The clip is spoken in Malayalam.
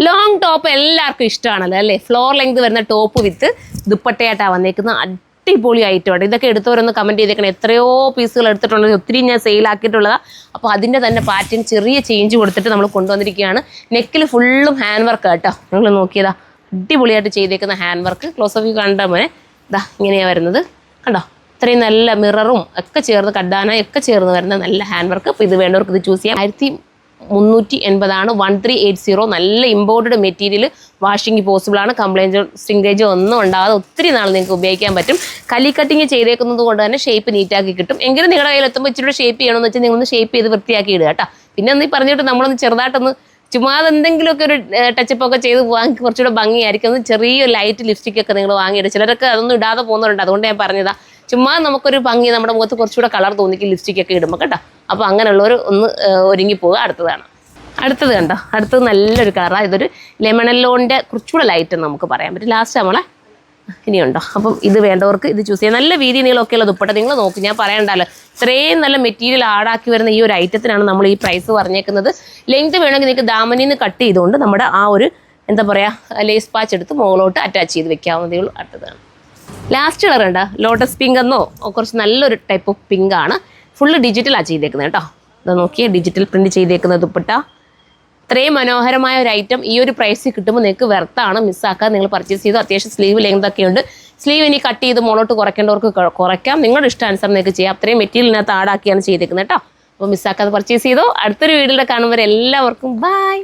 ലോങ് ടോപ്പ് എല്ലാവർക്കും ഇഷ്ടമാണല്ലോ അല്ലേ? ഫ്ലോർ ലെങ്ത് വരുന്ന ടോപ്പ് വിത്ത് ദുപ്പട്ടയായിട്ടാണ് വന്നേക്കുന്നത്. അടിപൊളി ഐറ്റമാണ്. ഇതൊക്കെ എടുത്തവരൊന്ന് കമൻറ്റ് ചെയ്തേക്കണം. എത്രയോ പീസുകൾ എടുത്തിട്ടുള്ളത്, ഒത്തിരി ഞാൻ സെയിലാക്കിയിട്ടുള്ളതാണ്. അപ്പോൾ അതിൻ്റെ തന്നെ പാറ്റേൺ ചെറിയ ചേഞ്ച് കൊടുത്തിട്ട് നമ്മൾ കൊണ്ടുവന്നിരിക്കുകയാണ്. നെക്കിൽ ഫുള്ളും ഹാൻഡ് വർക്ക് കേട്ടോ. നിങ്ങൾ നോക്കിയതാ, അടിപൊളിയായിട്ട് ചെയ്തേക്കുന്ന hand work. Close of view കണ്ട മോനെ, ഇതാ ഇങ്ങനെയാണ് വരുന്നത് കണ്ടോ. ഇത്രയും നല്ല മിററും ഒക്കെ ചേർന്ന് കഡാന ഒക്കെ ചേർന്ന് വരുന്ന നല്ല ഹാൻഡ് വർക്ക്. അപ്പോൾ ഇത് വേണ്ടവർക്ക് ഇത് ചൂസ് ചെയ്യാം. 1380 1380. നല്ല ഇമ്പോർട്ടഡ് മെറ്റീരിയൽ, വാഷിംഗ് പോസിബിൾ ആണ്. കംപ്ലൈൻറ്റോ സ്റ്റിങ്കേജോ ഒന്നും ഉണ്ടാകാതെ ഒത്തിരി നാൾ നിങ്ങൾക്ക് ഉപയോഗിക്കാൻ പറ്റും. കലി കട്ടിങ് ചെയ്തേക്കുന്നത് കൊണ്ട് തന്നെ ഷേപ്പ് നീറ്റാക്കി കിട്ടും. എങ്കിലും നിങ്ങളുടെ കയ്യിൽ എത്തുമ്പോൾ ഇച്ചിരി ഷേപ്പ് ചെയ്യണമെന്ന് വെച്ചാൽ നിങ്ങളൊന്ന് ഷേപ്പ് ചെയ്ത് വൃത്തിയാക്കി ഇടുക കേട്ടോ. പിന്നെ ഒന്ന് പറഞ്ഞിട്ട് നമ്മളൊന്ന് ചെറുതായിട്ടൊന്ന് ചുമ്മാതെ എന്തെങ്കിലുമൊക്കെ ഒരു ടച്ചപ്പ് ഒക്കെ ചെയ്ത് പോകാൻ കുറച്ചുകൂടെ ഭംഗിയായിരിക്കും. ഒന്ന് ചെറിയ ലൈറ്റ് ലിപ്സ്റ്റിക് ഒക്കെ നിങ്ങൾ വാങ്ങിയിടും. ചിലരൊക്കെ അതൊന്നും ഇടാതെ പോകുന്നവരുണ്ട്. അതുകൊണ്ട് ഞാൻ പറഞ്ഞതാ, ചുമ്മാ നമുക്കൊരു ഭംഗി, നമ്മുടെ മുഖത്ത് കുറച്ചുകൂടെ കളർ തോന്നിക്കും ലിപ്സ്റ്റിക് ഒക്കെ ഇടുമ്പോൾ കേട്ടോ. അപ്പോൾ അങ്ങനെയുള്ളവർ ഒന്ന് ഒരുങ്ങി പോവുക. അടുത്തത് കണ്ടോ, അടുത്തത് നല്ലൊരു കളറാണ്. ഇതൊരു ലെമണല്ലോൻ്റെ കുറച്ചുകൂടെ ലൈറ്റ് നമുക്ക് പറയാൻ പറ്റും. ലാസ്റ്റ് നമ്മളെ ഇനിയുണ്ടോ. അപ്പം ഇത് വേണ്ടവർക്ക് ഇത് ചൂസ് ചെയ്യാം. നല്ല വീതി നീളമൊക്കെയുള്ള ദുപ്പട്ട നിങ്ങൾ നോക്കും, ഞാൻ പറയണ്ടല്ലോ. ഇത്രയും നല്ല മെറ്റീരിയൽ ആടാക്കി വരുന്ന ഈ ഒരു ഐറ്റത്തിനാണ് നമ്മൾ ഈ പ്രൈസ് പറഞ്ഞേക്കുന്നത്. ലെങ്ത് വേണമെങ്കിൽ നിങ്ങൾക്ക് ദാമനിന്ന് കട്ട് ചെയ്തുകൊണ്ട് നമ്മുടെ ആ ഒരു എന്താ പറയുക ലേസ് പാച്ച് എടുത്ത് മുകളിലോട്ട് അറ്റാച്ച് ചെയ്ത് വെക്കാവുന്നതേ ഉള്ളൂ. അടുത്തതാണ് ലാസ്റ്റ് കളർ ഉണ്ട്, ലോട്ടസ് പിങ്ക് എന്നോ കുറച്ച് നല്ലൊരു ടൈപ്പ് ഓഫ് പിങ്ക് ആണ്. ഫുള്ള് ഡിജിറ്റലാണ് ചെയ്തേക്കുന്നത് കേട്ടോ. ഇത് നോക്കിയാൽ ഡിജിറ്റൽ പ്രിൻറ്റ് ചെയ്തേക്കുന്ന ദുപ്പട്ട. ഇത്രയും മനോഹരമായ ഒരു ഐറ്റം ഈ ഒരു പ്രൈസിൽ കിട്ടുമ്പോൾ നിങ്ങൾക്ക് വെർത്താണ്, മിസ്സാക്കാൻ. നിങ്ങൾ പർച്ചേസ് ചെയ്തു. അത്യാവശ്യം സ്ലീവ് ലെങ്ത് ഒക്കെ ഉണ്ട്. സ്ലീവ് ഇനി കട്ട് ചെയ്ത് മുകളോട്ട് കുറയ്ക്കേണ്ടവർക്ക് കുറയ്ക്കാം. നിങ്ങളുടെ ഇഷ്ടാനുസരണം നിങ്ങൾക്ക് ചെയ്യാം. അത്രയും മെറ്റീരിയലിനകത്ത് ആടാക്കിയാണ് ചെയ്തേക്കുന്നത് കേട്ടോ. അപ്പോൾ മിസ്സാക്കാതെ പർച്ചേസ് ചെയ്തോ. അടുത്തൊരു വീഡിയോയിൽ കാണുമ്പോൾ എല്ലാവർക്കും ബൈ.